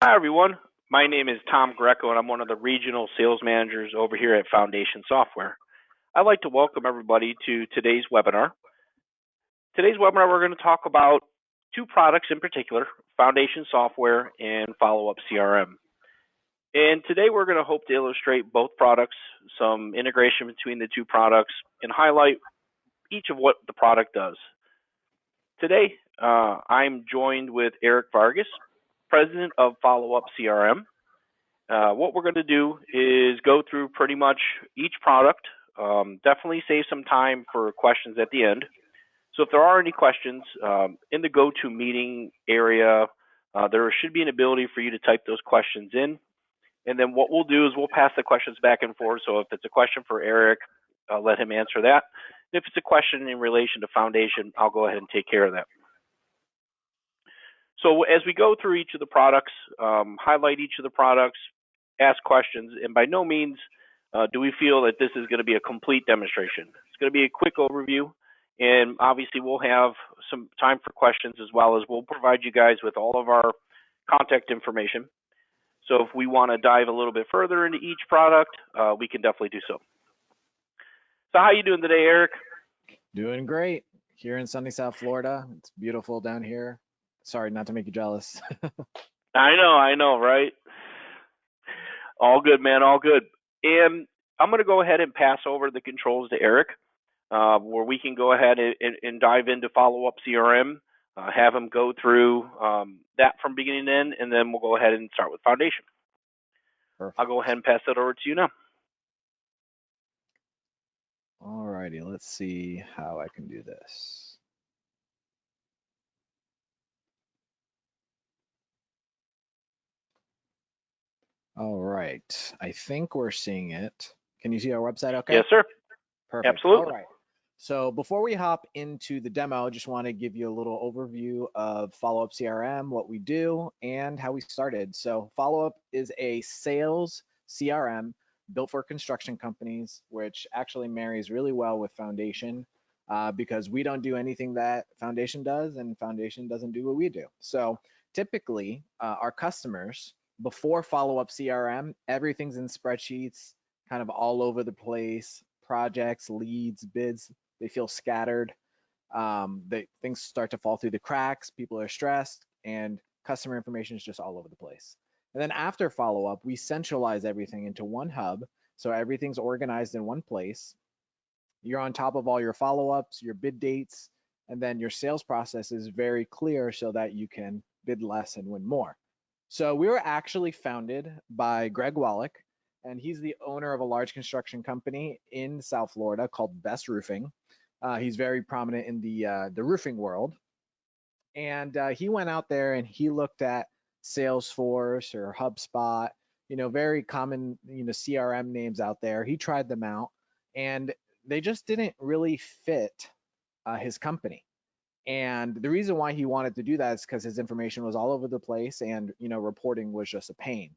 Hi, everyone. My name is Tom Greco, and I'm one of the regional sales managers over here at Foundation Software. I'd like to welcome everybody to today's webinar. Today's webinar, we're going to talk about two products in particular, Foundation Software and FollowUp CRM. And today we're going to hope to illustrate both products, some integration between the two products, and highlight each of what the product does. Today, I'm joined with Eric Vargas, President of FollowUp CRM. What we're going to do is go through pretty much each product. Definitely save some time for questions at the end. So if there are any questions in the GoToMeeting area, there should be an ability for you to type those questions in. And then what we'll do is we'll pass the questions back and forth. So if it's a question for Eric, let him answer that. If it's a question in relation to Foundation, I'll go ahead and take care of that. So as we go through each of the products, highlight each of the products, ask questions, and by no means do we feel that this is going to be a complete demonstration. It's going to be a quick overview, and obviously we'll have some time for questions, as well as we'll provide you guys with all of our contact information. So if we want to dive a little bit further into each product, we can definitely do so. So how are you doing today, Eric? Doing great here in sunny South Florida. It's beautiful down here. Sorry not to make you jealous. I know, right? All good, man, all good. And I'm going to go ahead and pass over the controls to Eric, where we can go ahead and dive into FollowUp CRM, have him go through that from beginning to end, and then we'll go ahead and start with Foundation. Perfect. I'll go ahead and pass that over to you now. Alrighty, let's see how I can do this. All right, I think we're seeing it. Can you see our website okay? Yes, sir. Perfect. Absolutely. All right. So before we hop into the demo, I just want to give you a little overview of FollowUp CRM, what we do, and how we started. So FollowUp is a sales CRM built for construction companies, which actually marries really well with Foundation because we don't do anything that Foundation does, and Foundation doesn't do what we do. So typically, our customers, before FollowUp CRM, everything's in spreadsheets, kind of all over the place, projects, leads, bids, they feel scattered. Things start to fall through the cracks. People are stressed, and customer information is just all over the place. And then after FollowUp, we centralize everything into one hub, so everything's organized in one place. You're on top of all your follow-ups, your bid dates, and then your sales process is very clear so that you can bid less and win more. So we were actually founded by Greg Wallach, and he's the owner of a large construction company in South Florida called Best Roofing. He's very prominent in the roofing world, and he went out there and he looked at Salesforce or HubSpot, very common, CRM names out there. He tried them out, and they just didn't really fit his company. And the reason why he wanted to do that is because his information was all over the place, and reporting was just a pain.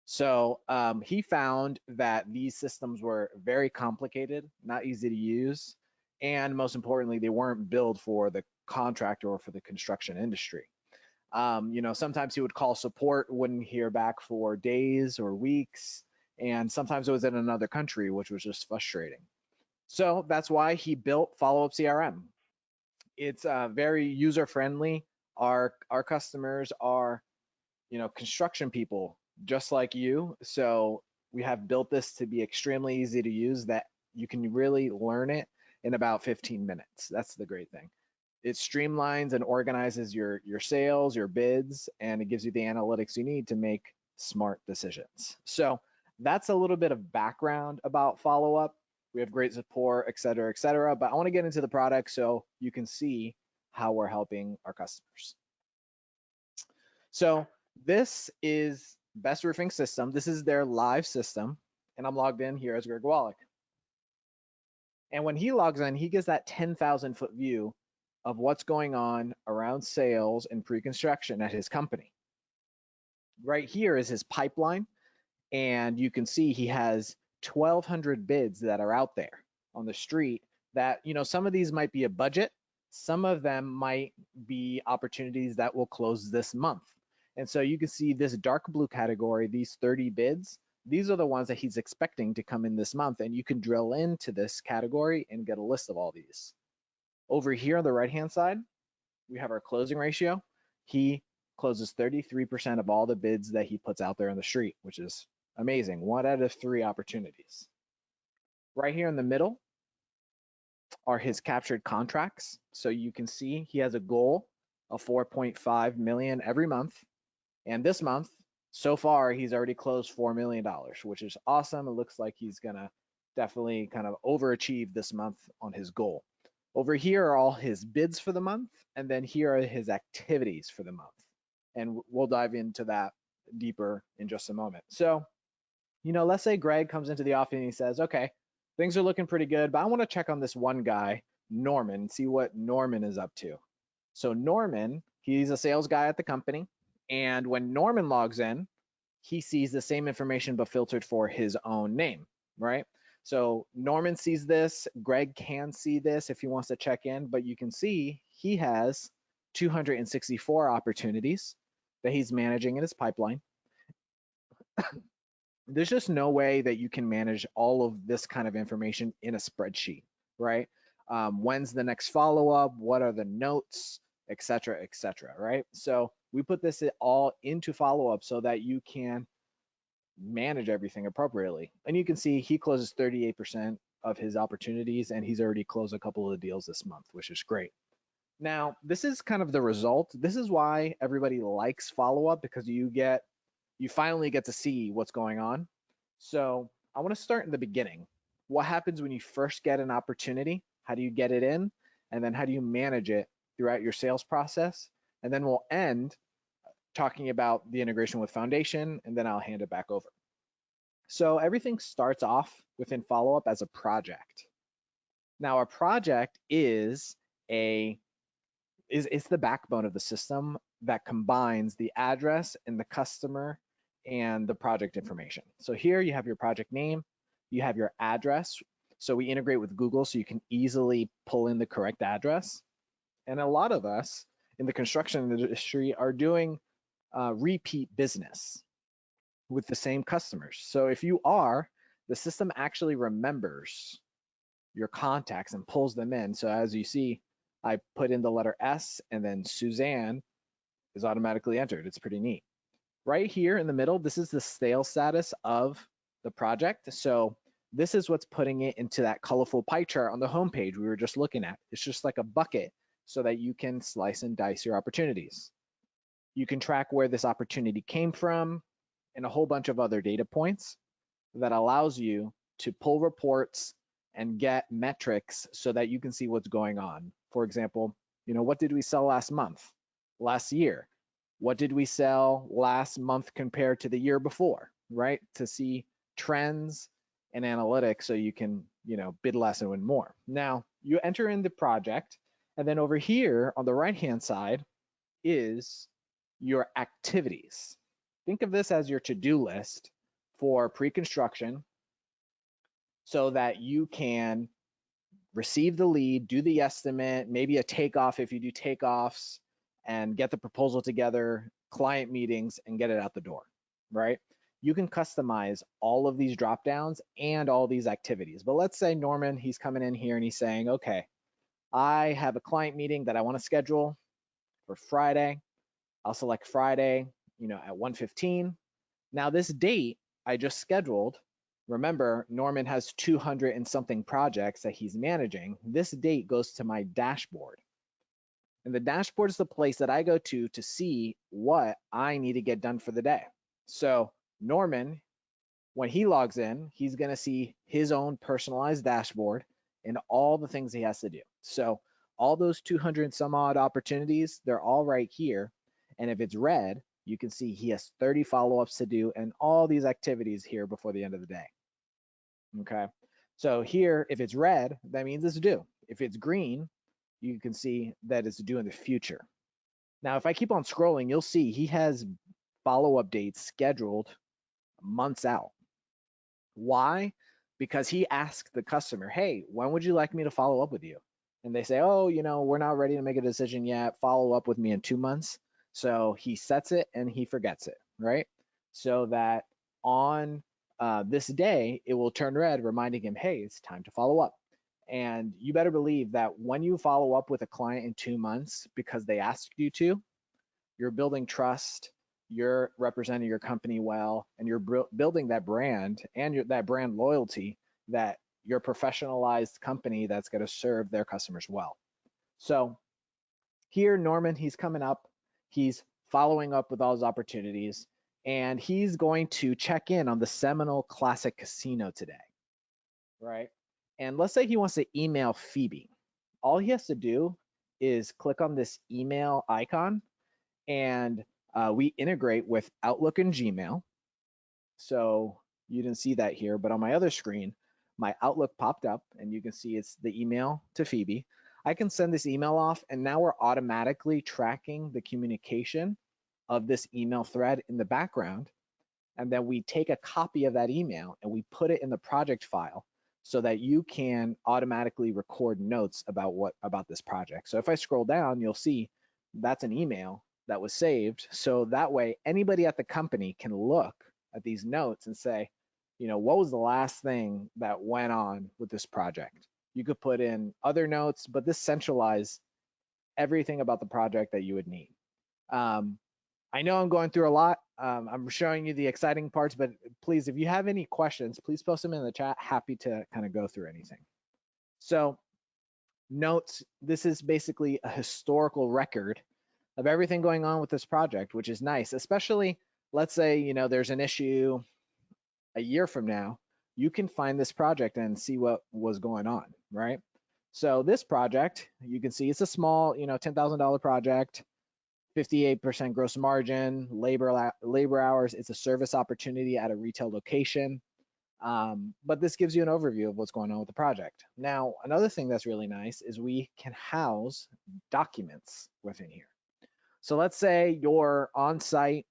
So he found that these systems were very complicated, not easy to use, and most importantly, they weren't built for the contractor or for the construction industry. Sometimes he would call support, wouldn't hear back for days or weeks, and sometimes it was in another country, which was just frustrating. So that's why he built FollowUp CRM. It's very user friendly. Our customers are, construction people just like you. So we have built this to be extremely easy to use, that you can really learn it in about 15 minutes. That's the great thing. It streamlines and organizes your sales, your bids, and it gives you the analytics you need to make smart decisions. So that's a little bit of background about FollowUp. We have great support, et cetera, but I want to get into the product so you can see how we're helping our customers. So this is Best Roofing System. This is their live system, and I'm logged in here as Greg Wallach. And when he logs in, he gets that 10,000 foot view of what's going on around sales and pre-construction at his company. Right here is his pipeline, and you can see he has 1,200 bids that are out there on the street that, some of these might be a budget, some of them might be opportunities that will close this month. And so you can see this dark blue category, these 30 bids, these are the ones that he's expecting to come in this month. And you can drill into this category and get a list of all these. Over here on the right-hand side, we have our closing ratio. He closes 33% of all the bids that he puts out there in the street, which is amazing. 1 out of 3 opportunities. Right here in the middle are his captured contracts. So you can see he has a goal of 4.5 million every month. And this month, so far, he's already closed $4 million, which is awesome. It looks like he's gonna definitely kind of overachieve this month on his goal. Over here are all his bids for the month, and then here are his activities for the month. And we'll dive into that deeper in just a moment. So, let's say Greg comes into the office and he says, okay, things are looking pretty good, but I want to check on this one guy, Norman, see what Norman is up to. So Norman, he's a sales guy at the company. And when Norman logs in, he sees the same information but filtered for his own name, right? So Norman sees this, Greg can see this if he wants to check in, but you can see he has 264 opportunities that he's managing in his pipeline. There's just no way that you can manage all of this kind of information in a spreadsheet, right? When's the next follow-up? What are the notes, et cetera, right? So we put this all into follow-up so that you can manage everything appropriately. And you can see he closes 38% of his opportunities, and he's already closed a couple of deals this month, which is great. Now, this is kind of the result. This is why everybody likes follow-up, because you finally get to see what's going on. So I want to start in the beginning. What happens when you first get an opportunity? How do you get it in? And then how do you manage it throughout your sales process? And then we'll end talking about the integration with Foundation, and then I'll hand it back over. So everything starts off within follow-up as a project. Now, a project is it's the backbone of the system that combines the address and the customer and the project information. So here you have your project name, you have your address. So we integrate with Google so you can easily pull in the correct address. And a lot of us in the construction industry are doing repeat business with the same customers. So if you are, the system actually remembers your contacts and pulls them in. So as you see, I put in the letter S and then Suzanne is automatically entered. It's pretty neat. Right here in the middle, this is the sales status of the project. So this is what's putting it into that colorful pie chart on the homepage we were just looking at. It's just like a bucket so that you can slice and dice your opportunities. You can track where this opportunity came from and a whole bunch of other data points that allows you to pull reports and get metrics so that you can see what's going on. For example, what did we sell last month, last year? What did we sell last month compared to the year before, right? To see trends and analytics so you can, bid less and win more. Now, you enter in the project, and then over here on the right-hand side is your activities. Think of this as your to-do list for pre-construction so that you can receive the lead, do the estimate, maybe a takeoff if you do takeoffs, and get the proposal together, client meetings, and get it out the door, right? You can customize all of these drop downs and all these activities. But let's say Norman, he's coming in here and he's saying, okay, I have a client meeting that I want to schedule for Friday. I'll select Friday, at 1:15. Now this date I just scheduled, remember, Norman has 200 and something projects that he's managing. This date goes to my dashboard. And the dashboard is the place that I go to see what I need to get done for the day. So Norman, when he logs in, he's going to see his own personalized dashboard and all the things he has to do. So all those 200 and some odd opportunities, they're all right here. And if it's red, you can see he has 30 follow-ups to do and all these activities here before the end of the day. Okay. So here, if it's red, that means it's due. If it's green, you can see that it's due in the future. Now, if I keep on scrolling, you'll see he has follow-up dates scheduled months out. Why? Because he asked the customer, hey, when would you like me to follow up with you? And they say, oh, we're not ready to make a decision yet. Follow up with me in 2 months. So he sets it and he forgets it, right? So that on this day, it will turn red, reminding him, hey, it's time to follow up. And you better believe that when you follow up with a client in 2 months because they asked you to, you're building trust, you're representing your company well, and you're building that brand and that brand loyalty that your professionalized company that's going to serve their customers well. So here, Norman, he's coming up, he's following up with all his opportunities, and he's going to check in on the Seminole Classic Casino today, right? And let's say he wants to email Phoebe. All he has to do is click on this email icon, and we integrate with Outlook and Gmail. So you didn't see that here, but on my other screen, my Outlook popped up, and you can see it's the email to Phoebe. I can send this email off, and now we're automatically tracking the communication of this email thread in the background. And then we take a copy of that email and we put it in the project file so that you can automatically record notes about this project. So if I scroll down, you'll see that's an email that was saved. So that way, anybody at the company can look at these notes and say, what was the last thing that went on with this project? You could put in other notes, but this centralizes everything about the project that you would need. I know I'm going through a lot. I'm showing you the exciting parts, but please, if you have any questions, please post them in the chat. Happy to kind of go through anything. So notes, this is basically a historical record of everything going on with this project, which is nice, especially let's say, there's an issue a year from now, you can find this project and see what was going on, right? So this project, you can see it's a small, $10,000 project. 58% gross margin, labor hours. It's a service opportunity at a retail location. But this gives you an overview of what's going on with the project. Now, another thing that's really nice is we can house documents within here. So let's say you're on site,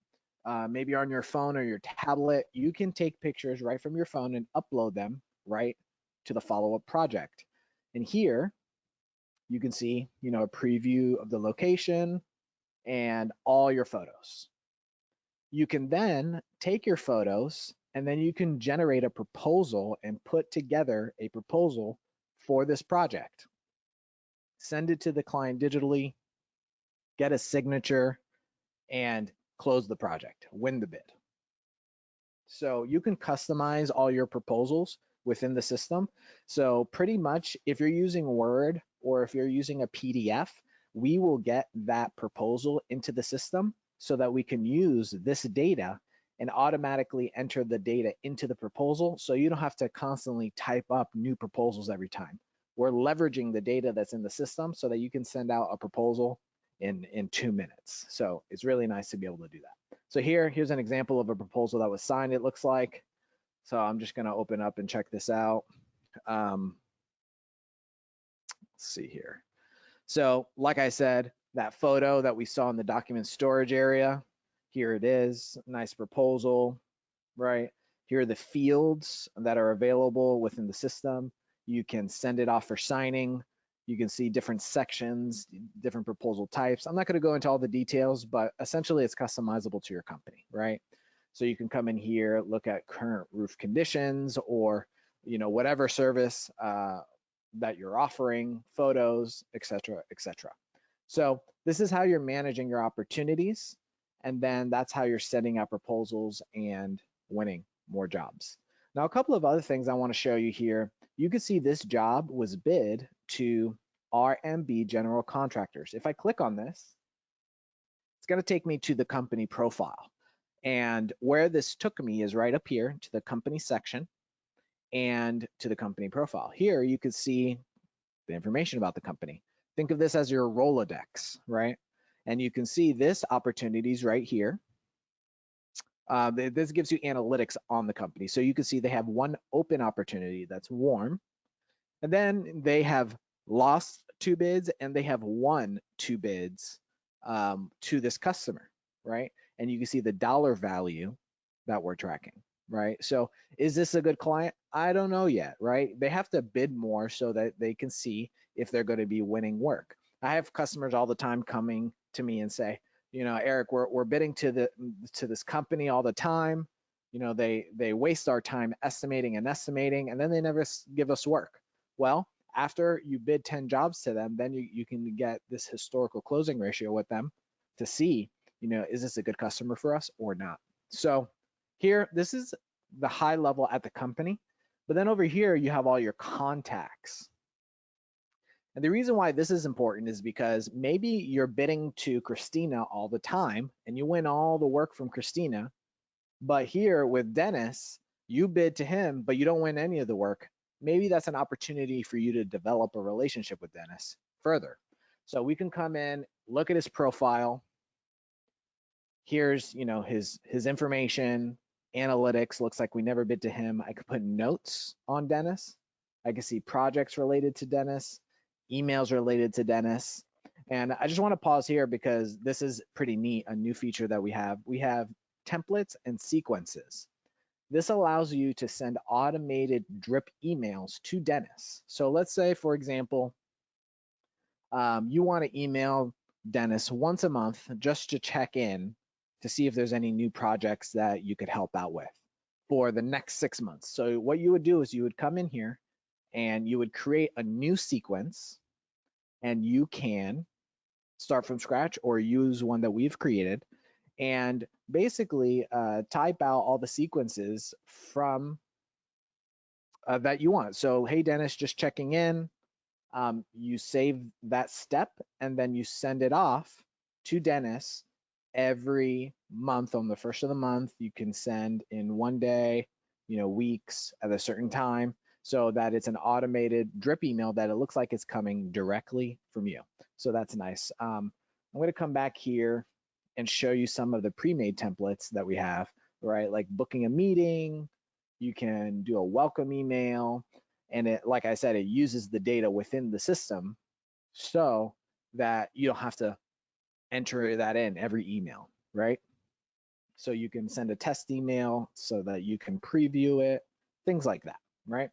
maybe you're on your phone or your tablet. You can take pictures right from your phone and upload them right to the follow-up project. And here you can see, a preview of the location and all your photos. You can then take your photos and then you can generate a proposal and put together a proposal for this project. Send it to the client digitally, get a signature, and close the project, win the bid. So you can customize all your proposals within the system. So pretty much if you're using Word or if you're using a PDF, we will get that proposal into the system so that we can use this data and automatically enter the data into the proposal so you don't have to constantly type up new proposals every time. We're leveraging the data that's in the system so that you can send out a proposal in 2 minutes. So it's really nice to be able to do that. So here's an example of a proposal that was signed, it looks like. So I'm just gonna open up and check this out. Let's see here. So like I said, that photo that we saw in the document storage area, here it is, nice proposal, right? Here are the fields that are available within the system. You can send it off for signing. You can see different sections, different proposal types. I'm not gonna go into all the details, but essentially it's customizable to your company, right? So you can come in here, look at current roof conditions or whatever service that you're offering, photos, etc., etc. So this is how you're managing your opportunities, and then that's how you're setting up proposals and winning more jobs. Now, a couple of other things I want to show you here. You can see this job was bid to RMB General Contractors. If I click on this, it's going to take me to the company profile. And where this took me is right up here to the company section and to the company profile. Here you can see the information about the company. Think of this as your Rolodex, right? And you can see this opportunities right here. This gives you analytics on the company. So you can see they have one open opportunity that's warm, and then they have lost 2 bids and they have won 2 bids to this customer, right? And you can see the dollar value that we're tracking, right? So is this a good client? I don't know yet, right? They have to bid more so that they can see if they're going to be winning work. I have customers all the time coming to me and say, Eric, we're bidding to this company all the time. They waste our time estimating, and then they never give us work. Well, after you bid 10 jobs to them, then you can get this historical closing ratio with them to see, is this a good customer for us or not? So here, this is the high level at the company, but then over here, you have all your contacts. And the reason why this is important is because maybe you're bidding to Christina all the time and you win all the work from Christina, but here with Dennis, you bid to him, but you don't win any of the work. Maybe that's an opportunity for you to develop a relationship with Dennis further. So we can come in, look at his profile. Here's, his information, analytics. Looks like we never bid to him. I could put notes on Dennis. I can see projects related to Dennis, emails related to Dennis. And I just want to pause here because this is pretty neat, a new feature that we have. We have templates and sequences. This allows you to send automated drip emails to Dennis. So let's say, for example, you want to email Dennis once a month just to check in to see if there's any new projects that you could help out with for the next 6 months. So what you would do is you would come in here and you would create a new sequence, and you can start from scratch or use one that we've created, and basically type out all the sequences from that you want. So, hey, Dennis, just checking in. You save that step and then you send it off to Dennis every month. On the first of the month, you can send in one day, weeks at a certain time, so that it's an automated drip email that it looks like it's coming directly from you. So that's nice. I'm going to come back here and show you some of the pre-made templates that we have, right? Like booking a meeting, you can do a welcome email, and it, like I said, it uses the data within the system so that you don't have to enter that in every email, right? So you can send a test email so that you can preview it, things like that, right?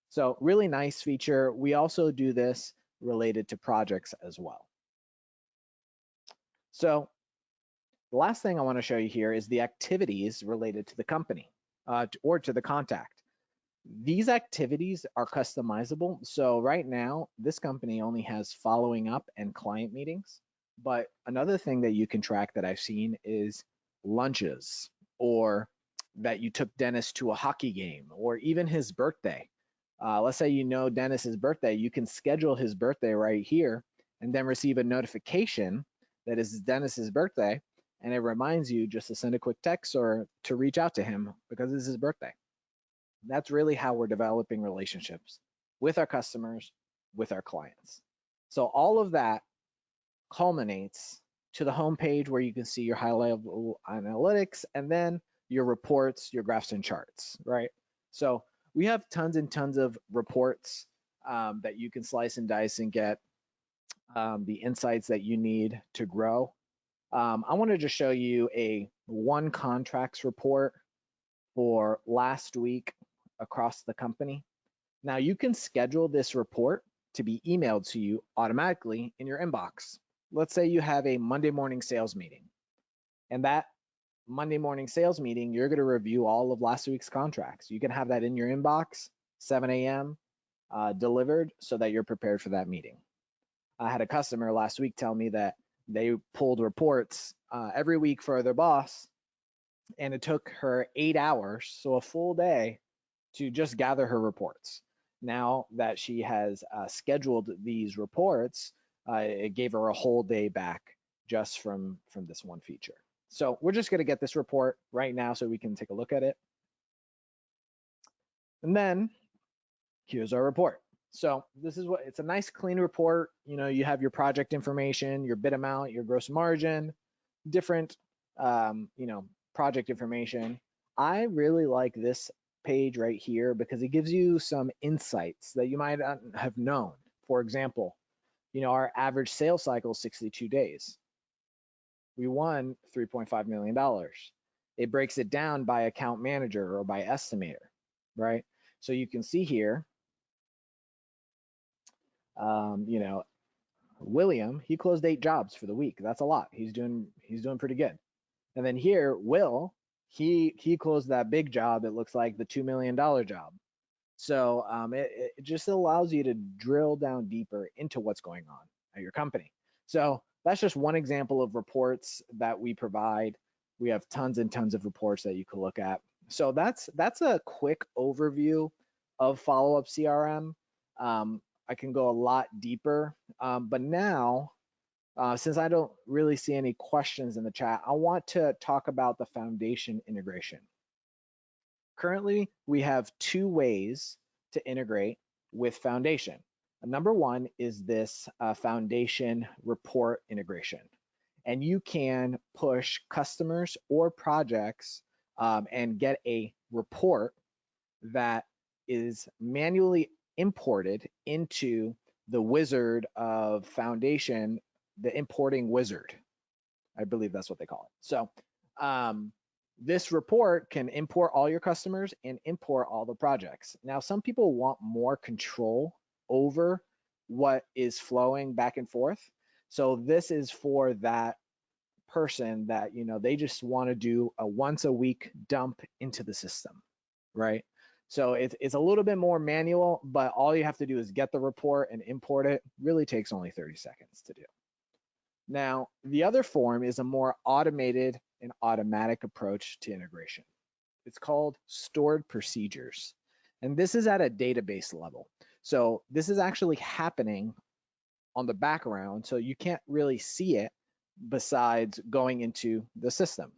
So really nice feature. We also do this related to projects as well. So the last thing I want to show you here is the activities related to the company or to the contact. These activities are customizable. So right now, this company only has following up and client meetings. But another thing that you can track that I've seen is lunches, or that you took Dennis to a hockey game, or even his birthday. Let's say Dennis's birthday, you can schedule his birthday right here and then receive a notification that is Dennis's birthday, and it reminds you just to send a quick text or to reach out to him because it's his birthday. That's really how we're developing relationships with our customers, with our clients. So all of that culminates to the homepage where you can see your high-level analytics and then your reports, your graphs and charts, right? So we have tons and tons of reports that you can slice and dice and get the insights that you need to grow. I want to just show you a one contracts report for last week across the company. Now you can schedule this report to be emailed to you automatically in your inbox. Let's say you have a Monday morning sales meeting, and that Monday morning sales meeting, you're going to review all of last week's contracts. You can have that in your inbox, 7 a.m. Delivered, so that you're prepared for that meeting. I had a customer last week tell me that they pulled reports every week for their boss, and it took her 8 hours, so a full day, to just gather her reports. Now that she has scheduled these reports, it gave her a whole day back just from this one feature. So we're just going to get this report right now so we can take a look at it. And then here's our report. So this is it's a nice clean report. You have your project information, your bid amount, your gross margin, different project information. I really like this page right here because it gives you some insights that you might not have known. For example, our average sales cycle is 62 days. We won $3.5 million. It breaks it down by account manager or by estimator, right? So you can see here, William, he closed 8 jobs for the week. That's a lot. He's doing pretty good. And then here, Will, he closed that big job. It looks like the $2 million job. So it just allows you to drill down deeper into what's going on at your company. So that's just one example of reports that we provide. We have tons and tons of reports that you can look at. So that's a quick overview of FollowUp CRM. I can go a lot deeper, but now, since I don't really see any questions in the chat, I want to talk about the foundation integration. Currently, we have 2 ways to integrate with Foundation. Number one is this Foundation report integration. And you can push customers or projects and get a report that is manually imported into the wizard of Foundation, the importing wizard. I believe that's what they call it. So this report can import all your customers and import all the projects. Now, some people want more control over what is flowing back and forth. So this is for that person that, you know, they just want to do a once a week dump into the system, right? So it's a little bit more manual, but all you have to do is get the report and import it. Really takes only 30 seconds to do. Now, the other form is a more automated and automatic approach to integration. It's called stored procedures. And this is at a database level. So this is actually happening on the background, so you can't really see it besides going into the system.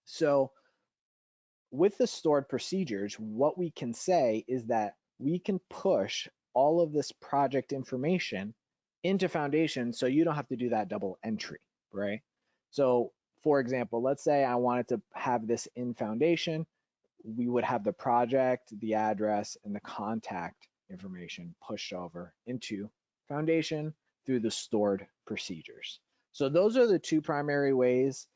So with the stored procedures, what we can say is that we can push all of this project information into Foundation so you don't have to do that double entry, right? So for example, let's say I wanted to have this in Foundation. We would have the project, the address, and the contact information pushed over into Foundation through the stored procedures. So those are the 2 primary ways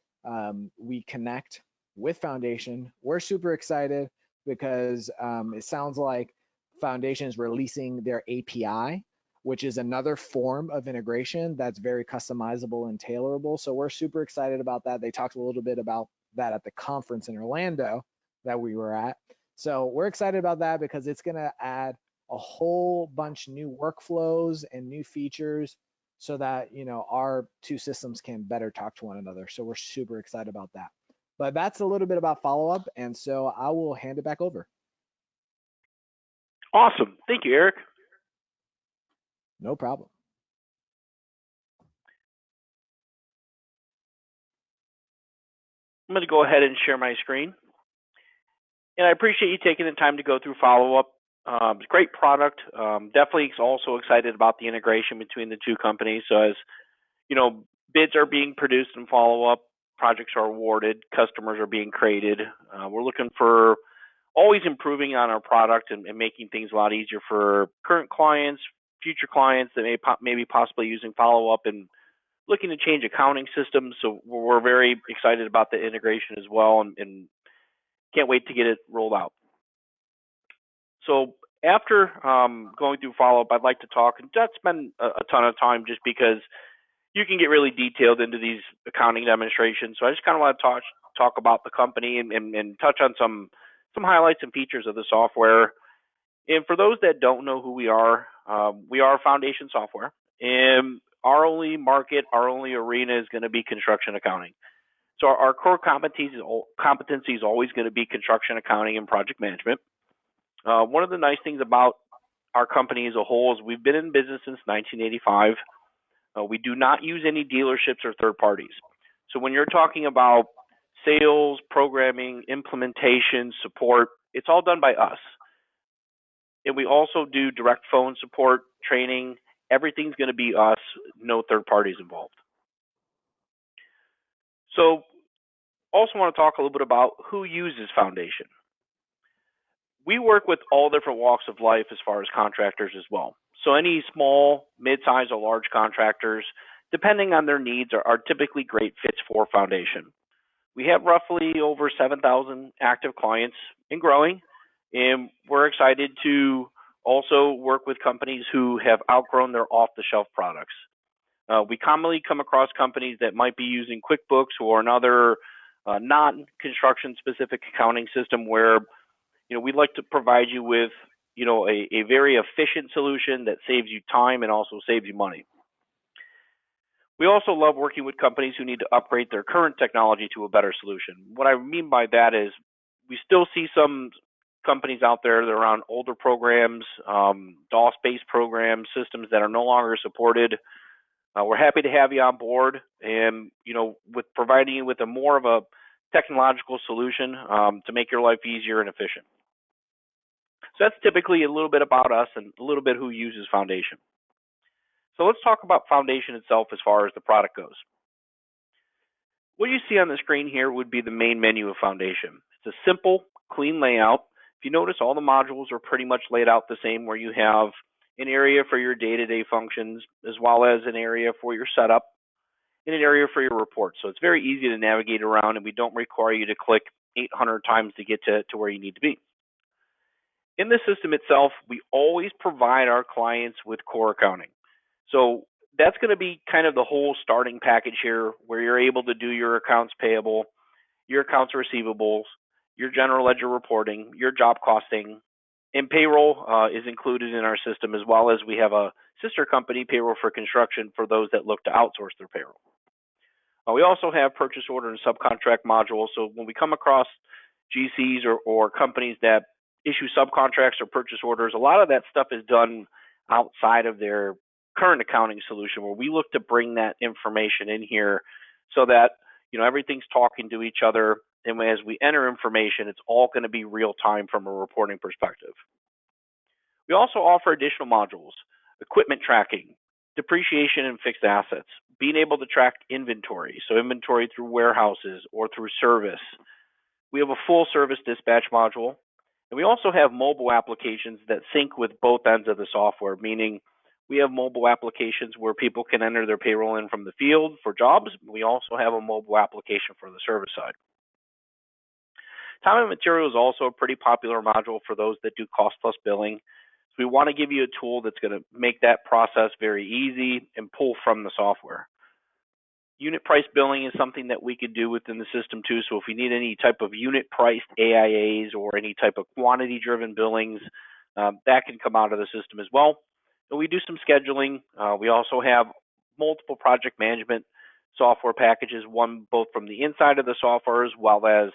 we connect with Foundation. We're super excited because it sounds like Foundation is releasing their API, which is another form of integration that's very customizable and tailorable. So we're super excited about that. They talked a little bit about that at the conference in Orlando that we were at. So we're excited about that because it's going to add a whole bunch new workflows and new features so that, you know, our 2 systems can better talk to one another. So we're super excited about that. But that's a little bit about FollowUp, and so I will hand it back over. Awesome. Thank you, Eric. No problem. I'm going to go ahead and share my screen. And I appreciate you taking the time to go through FollowUp. It's a great product. Definitely also excited about the integration between the 2 companies. So as you know, bids are being produced in FollowUp, projects are awarded, customers are being created. We're looking for always improving on our product and making things a lot easier for current clients, future clients that may be possibly using FollowUp and looking to change accounting systems. So we're very excited about the integration as well and can't wait to get it rolled out. So after going through FollowUp, I'd like to talk and not spend a ton of time just because you can get really detailed into these accounting demonstrations. So I just kind of want to talk about the company and touch on some highlights and features of the software. And for those that don't know who we are Foundation Software. And our only market, our only arena is going to be construction accounting. So our core competency is always going to be construction accounting and project management. One of the nice things about our company as a whole is we've been in business since 1985. We do not use any dealerships or third parties. So when you're talking about sales, programming, implementation, support, it's all done by us. And we also do direct phone support, training. Everything's going to be us, no third parties involved. So also want to talk a little bit about who uses Foundation. We work with all different walks of life as far as contractors as well. So any small, mid-size, or large contractors, depending on their needs, are typically great fits for Foundation. We have roughly over 7,000 active clients and growing, and we're excited to also work with companies who have outgrown their off-the-shelf products. We commonly come across companies that might be using QuickBooks or another non-construction specific accounting system where we'd like to provide you with a very efficient solution that saves you time and also saves you money. We also love working with companies who need to upgrade their current technology to a better solution. What I mean by that is we still see some companies out there that are on older programs, DOS-based programs, systems that are no longer supported. We're happy to have you on board, and with providing you with a more of a technological solution to make your life easier and efficient. So that's typically a little bit about us and a little bit who uses Foundation. So let's talk about Foundation itself as far as the product goes. What you see on the screen here would be the main menu of Foundation. It's a simple, clean layout. If you notice, all the modules are pretty much laid out the same, where you have an area for your day-to-day functions, as well as an area for your setup, and an area for your reports. So it's very easy to navigate around, and we don't require you to click 800 times to get to where you need to be. In the system itself, we always provide our clients with core accounting. So that's going to be kind of the whole starting package here, where you're able to do your accounts payable, your accounts receivables, your general ledger reporting, your job costing, and payroll is included in our system, as well as we have a sister company, Payroll for Construction, for those that look to outsource their payroll. We also have purchase order and subcontract modules. So when we come across GCs or companies that issue subcontracts or purchase orders, a lot of that stuff is done outside of their current accounting solution, where we look to bring that information in here so that everything's talking to each other, and as we enter information, it's all going to be real time from a reporting perspective. We also offer additional modules: equipment tracking, depreciation and fixed assets, being able to track inventory, so inventory through warehouses or through service. We have a full service dispatch module, and we also have mobile applications that sync with both ends of the software, meaning we have mobile applications where people can enter their payroll in from the field for jobs. We also have a mobile application for the service side. Time and material is also a pretty popular module for those that do cost plus billing. So we want to give you a tool that's going to make that process very easy and pull from the software. Unit price billing is something that we could do within the system too. So if we need any type of unit priced AIAs or any type of quantity driven billings, that can come out of the system as well. And we do some scheduling. We also have multiple project management software packages, one both from the inside of the software, as well as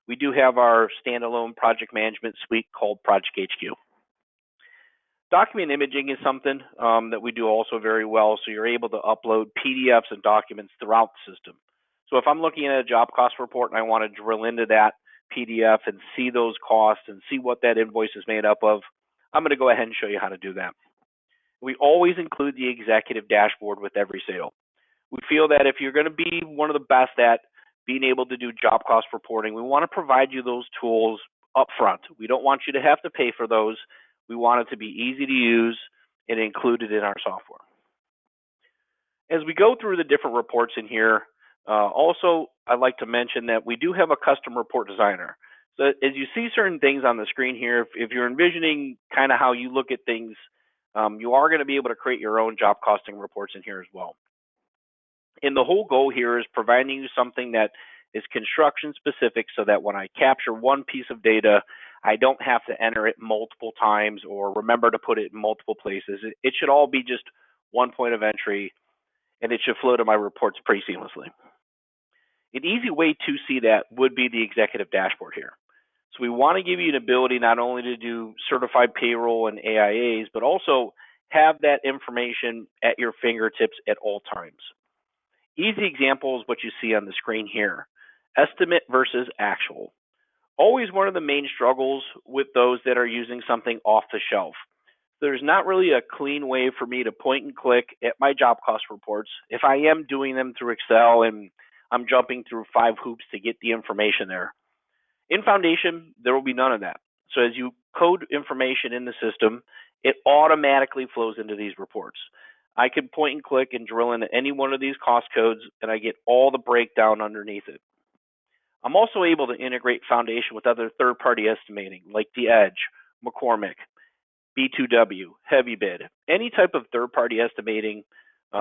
we do have our standalone project management suite called Project HQ. Document imaging is something that we do also very well. So you're able to upload PDFs and documents throughout the system. So if I'm looking at a job cost report and I want to drill into that PDF and see those costs and see what that invoice is made up of, I'm going to go ahead and show you how to do that. We always include the executive dashboard with every sale. We feel that if you're going to be one of the best at being able to do job cost reporting, we want to provide you those tools up front. We don't want you to have to pay for those. We want it to be easy to use and included in our software. As we go through the different reports in here, also I'd like to mention that we do have a custom report designer. So as you see certain things on the screen here, if you're envisioning kind of how you look at things, you are going to be able to create your own job costing reports in here as well. And the whole goal here is providing you something that is construction specific, so that when I capture one piece of data, I don't have to enter it multiple times or remember to put it in multiple places. It should all be just one point of entry, and it should flow to my reports pretty seamlessly. An easy way to see that would be the executive dashboard here. So we want to give you an ability not only to do certified payroll and AIAs, but also have that information at your fingertips at all times. Easy example is what you see on the screen here: estimate versus actual. Always one of the main struggles with those that are using something off the shelf. There's not really a clean way for me to point and click at my job cost reports if I am doing them through Excel and I'm jumping through 5 hoops to get the information there. In Foundation, there will be none of that. So as you code information in the system, it automatically flows into these reports. I can point and click and drill into any one of these cost codes, and I get all the breakdown underneath it. I'm also able to integrate Foundation with other third-party estimating like The Edge, McCormick, B2W, Heavy Bid, any type of third-party estimating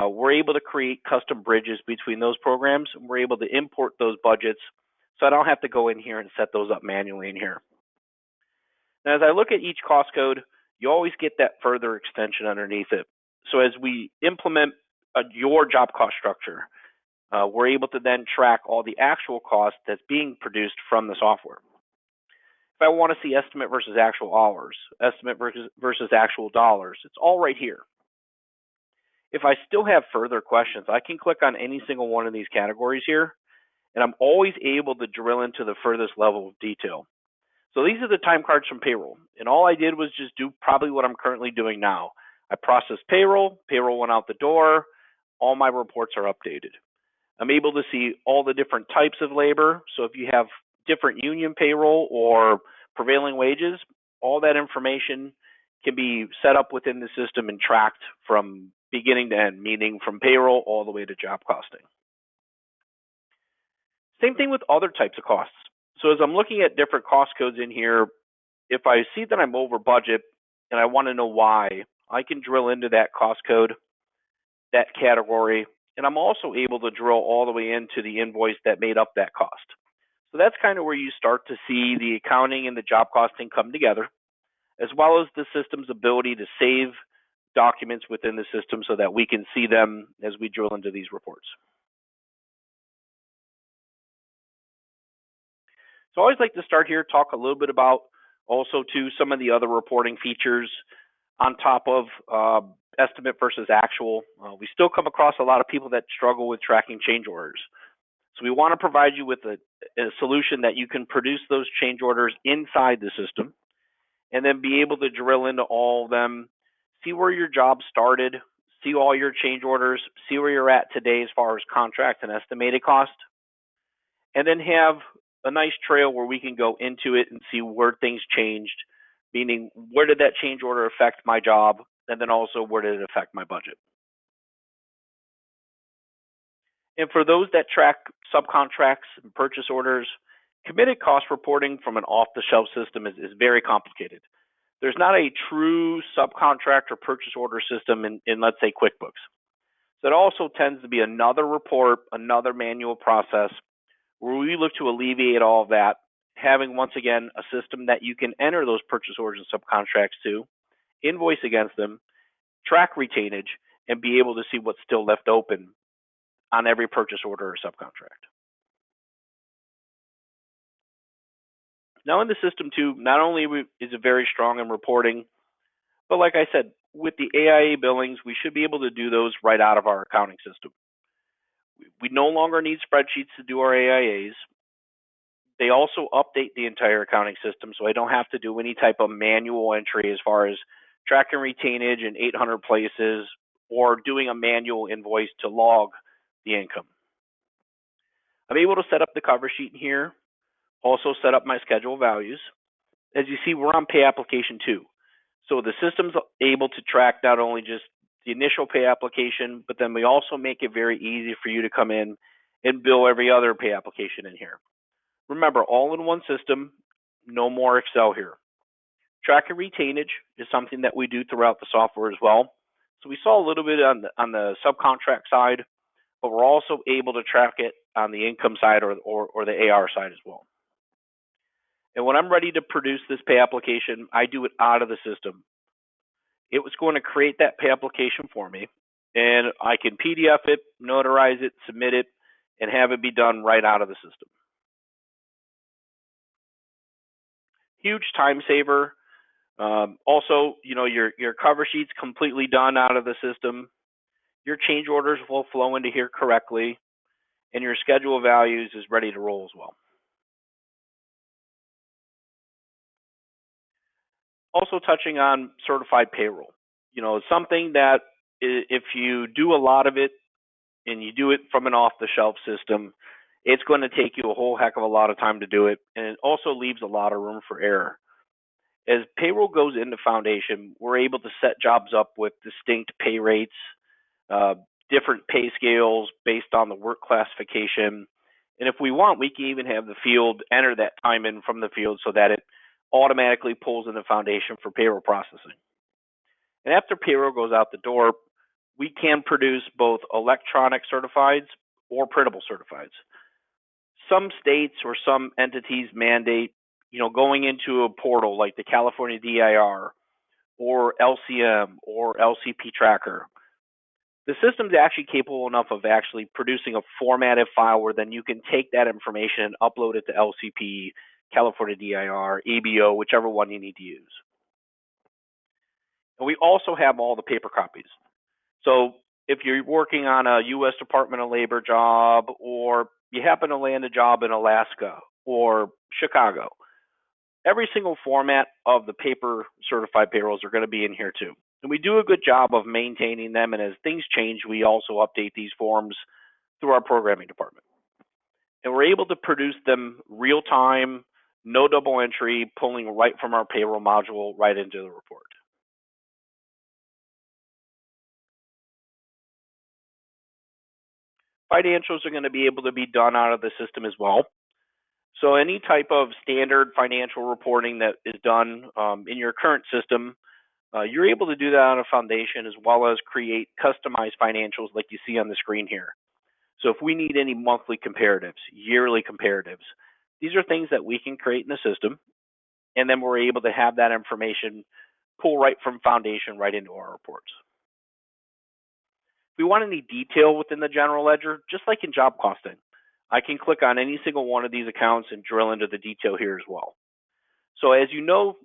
We're able to create custom bridges between those programs, and we're able to import those budgets, so I don't have to go in here and set those up manually in here. Now, as I look at each cost code, you always get that further extension underneath it. So as we implement your job cost structure, we're able to then track all the actual cost that's being produced from the software. If I want to see estimate versus actual hours, estimate versus actual dollars, it's all right here. If I still have further questions, I can click on any single one of these categories here, and I'm always able to drill into the furthest level of detail. So these are the time cards from payroll, and all I did was just do probably what I'm currently doing now. I processed payroll went out the door, all my reports are updated. I'm able to see all the different types of labor, so if you have different union payroll or prevailing wages, all that information can be set up within the system and tracked from beginning to end, meaning from payroll all the way to job costing. Same thing with other types of costs. So as I'm looking at different cost codes in here, if I see that I'm over budget and I want to know why, I can drill into that cost code, that category, and I'm also able to drill all the way into the invoice that made up that cost. So that's kind of where you start to see the accounting and the job costing come together, as well as the system's ability to save documents within the system so that we can see them as we drill into these reports. So I always like to start here, talk a little bit about also to some of the other reporting features on top of estimate versus actual. We still come across a lot of people that struggle with tracking change orders. So we want to provide you with a solution that you can produce those change orders inside the system and then be able to drill into all of them, see where your job started, see all your change orders, see where you're at today as far as contract and estimated cost, and then have a nice trail where we can go into it and see where things changed, meaning where did that change order affect my job, and then also where did it affect my budget. And for those that track subcontracts and purchase orders, committed cost reporting from an off-the-shelf system is very complicated. There's not a true subcontract or purchase order system in let's say, QuickBooks. So it also tends to be another report, another manual process, where we look to alleviate all of that, having, once again, a system that you can enter those purchase orders and subcontracts to, invoice against them, track retainage, and be able to see what's still left open on every purchase order or subcontract. Now in the system too, not only is it very strong in reporting, but like I said, with the AIA billings, we should be able to do those right out of our accounting system. We no longer need spreadsheets to do our AIAs. They also update the entire accounting system, so I don't have to do any type of manual entry as far as tracking retainage in 800 places or doing a manual invoice to log the income. I'm able to set up the cover sheet in here, also set up my schedule values. As you see, we're on pay application 2. So the system's able to track not only just the initial pay application, but then we also make it very easy for you to come in and bill every other pay application in here. Remember, all in one system, no more Excel here. Track and retainage is something that we do throughout the software as well. So we saw a little bit on the subcontract side, but we're also able to track it on the income side or the AR side as well. And when I'm ready to produce this pay application, I do it out of the system. It was going to create that pay application for me, and I can PDF it, notarize it, submit it, and have it be done right out of the system. Huge time saver. Also, your cover sheet's completely done out of the system. Your change orders will flow into here correctly, and your schedule values is ready to roll as well. Also touching on certified payroll. Something that if you do a lot of it and you do it from an off-the-shelf system, it's going to take you a whole heck of a lot of time to do it, and it also leaves a lot of room for error. As payroll goes into Foundation, we're able to set jobs up with distinct pay rates, different pay scales based on the work classification. And if we want, we can even have the field enter that time in from the field so that it automatically pulls into Foundation for payroll processing. And after payroll goes out the door, we can produce both electronic certifieds or printable certifieds. Some states or some entities mandate, going into a portal like the California DIR or LCM or LCP tracker. The system's actually capable enough of actually producing a formatted file where then you can take that information and upload it to LCP, California DIR, ABO, whichever one you need to use. And we also have all the paper copies. So if you're working on a U.S. Department of Labor job, or you happen to land a job in Alaska or Chicago, every single format of the paper certified payrolls are going to be in here too. And we do a good job of maintaining them. And as things change, we also update these forms through our programming department. And we're able to produce them real time, no double entry, pulling right from our payroll module right into the report. Financials are going to be able to be done out of the system as well. So any type of standard financial reporting that is done in your current system, you're able to do that on a foundation, as well as create customized financials like you see on the screen here. So if we need any monthly comparatives, yearly comparatives, these are things that we can create in the system, and then we're able to have that information pull right from foundation right into our reports. If we want any detail within the general ledger, just like in job costing, I can click on any single one of these accounts and drill into the detail here as well. So as you know,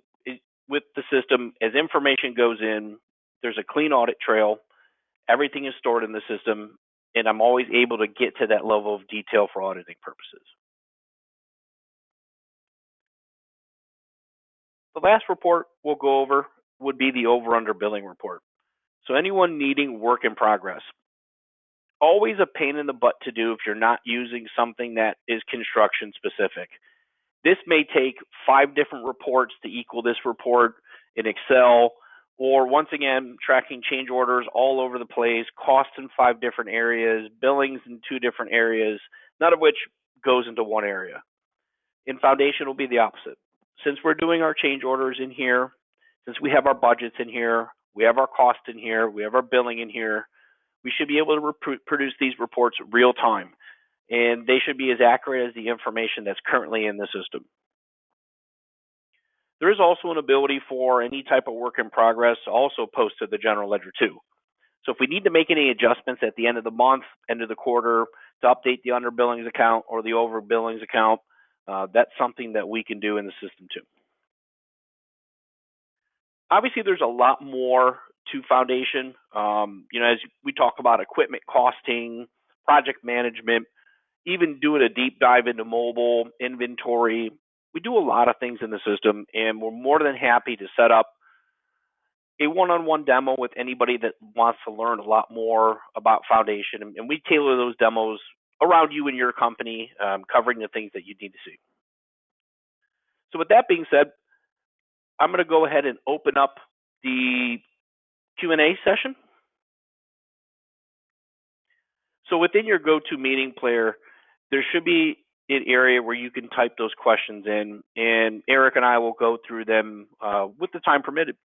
with the system, as information goes in, there's a clean audit trail. Everything is stored in the system, and I'm always able to get to that level of detail for auditing purposes. The last report we'll go over would be the over-under billing report. So anyone needing work in progress, always a pain in the butt to do if you're not using something that is construction specific. This may take 5 different reports to equal this report in Excel, or once again, tracking change orders all over the place, costs in 5 different areas, billings in 2 different areas, none of which goes into one area. In Foundation, it'll be the opposite. Since we're doing our change orders in here, since we have our budgets in here, we have our cost in here, we have our billing in here, we should be able to produce these reports real time, and they should be as accurate as the information that's currently in the system. There is also an ability for any type of work in progress to also post to the general ledger too. So if we need to make any adjustments at the end of the month, end of the quarter, to update the under billings account or the over billings account, that's something that we can do in the system too. Obviously, there's a lot more to Foundation. As we talk about equipment costing, project management, even doing a deep dive into mobile inventory. We do a lot of things in the system, and we're more than happy to set up a one-on-one demo with anybody that wants to learn a lot more about Foundation. And we tailor those demos around you and your company, covering the things that you need to see. So with that being said, I'm going to go ahead and open up the Q&A session. So within your GoToMeeting player, there should be an area where you can type those questions in, and Eric and I will go through them with the time permitted.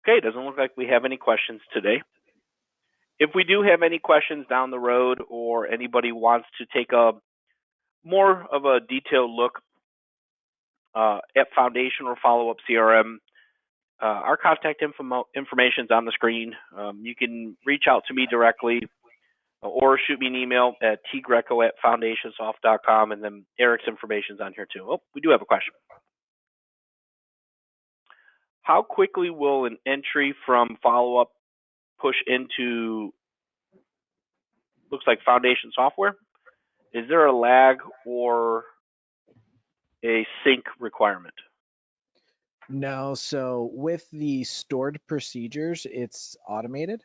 Okay, it doesn't look like we have any questions today. If we do have any questions down the road, or anybody wants to take a more of a detailed look at Foundation or FollowUp CRM, our contact information is on the screen. You can reach out to me directly or shoot me an email at tgreco@foundationsoft.com, and then Eric's information is on here too. Oh, we do have a question. How quickly will an entry from FollowUp push into, looks like Foundation software? Is there a lag or a sync requirement? No, so with the stored procedures, it's automated.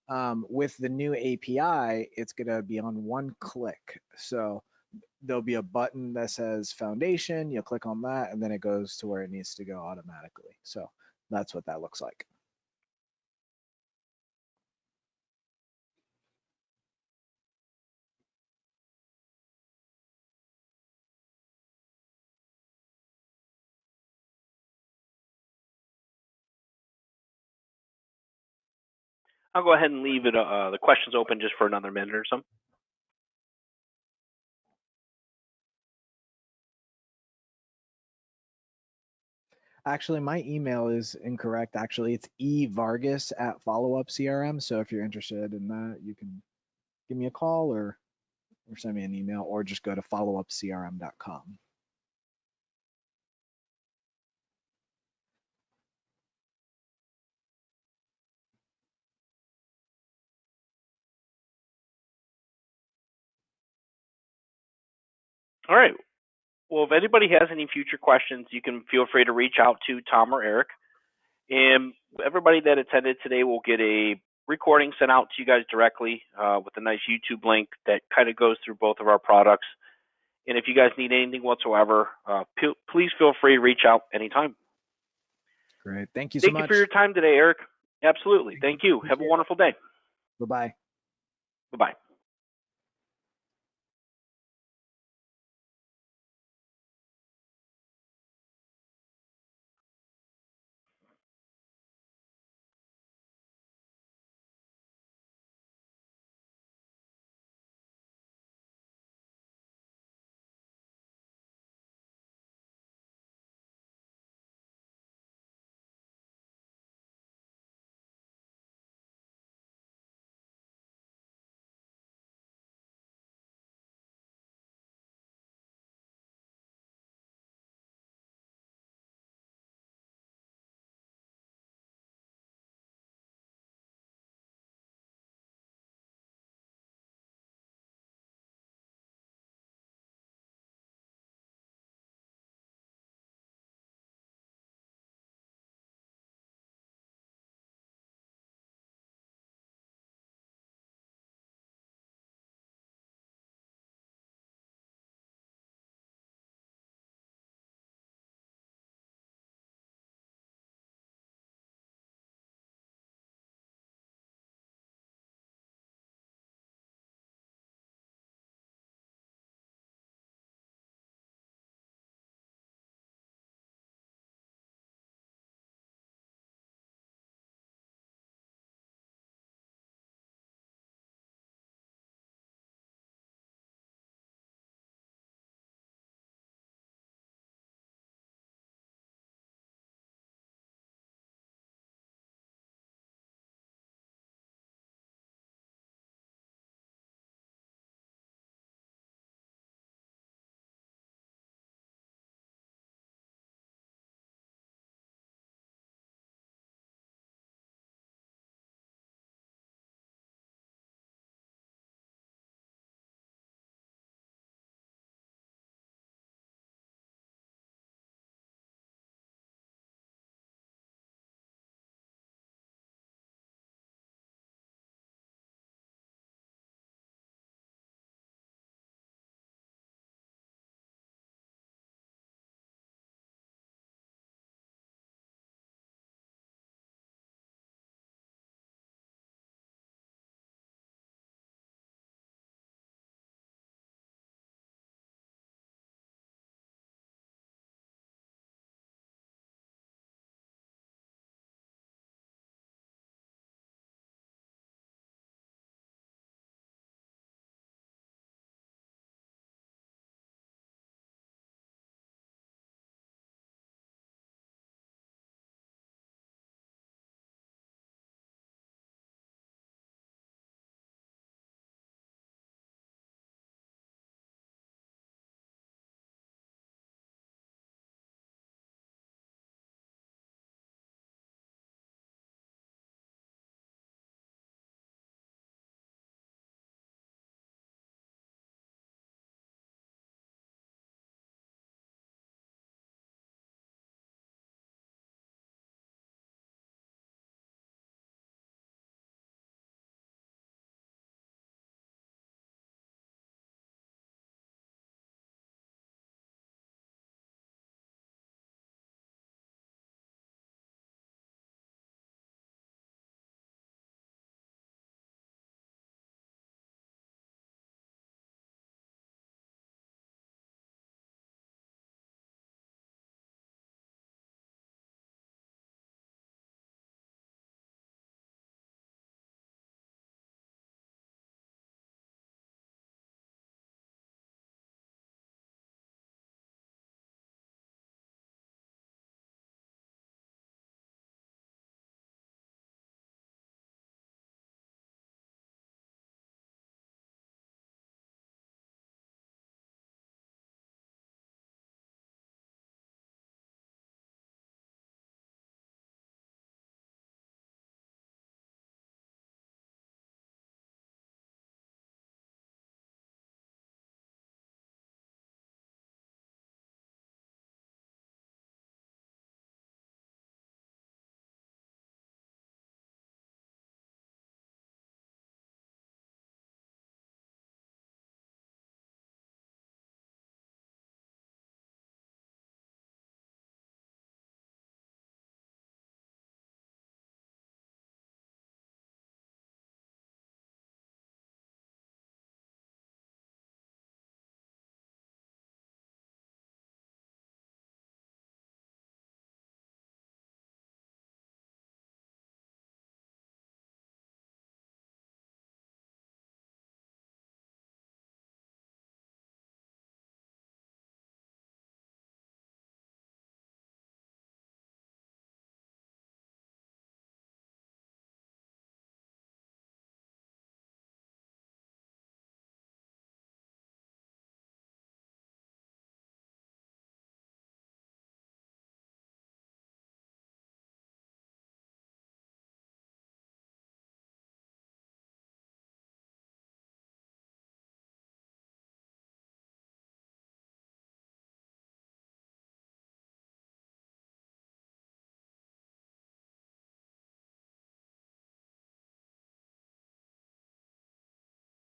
With the new API, it's going to be on one click. So there'll be a button that says foundation. You'll click on that, and then it goes to where it needs to go automatically. So that's what that looks like. I'll go ahead and leave it the questions open just for another minute or so. Actually, my email is incorrect. Actually, it's evargas at FollowUp CRM. So if you're interested in that, you can give me a call or send me an email or just go to followupcrm.com. All right. Well, if anybody has any future questions, you can feel free to reach out to Tom or Eric. And everybody that attended today will get a recording sent out to you guys directly with a nice YouTube link that kind of goes through both of our products. And if you guys need anything whatsoever, please feel free to reach out anytime. Great. Thank you so Thank you for your much. time today, Eric. Absolutely. Thank you. Have a wonderful day. Bye-bye. Bye-bye.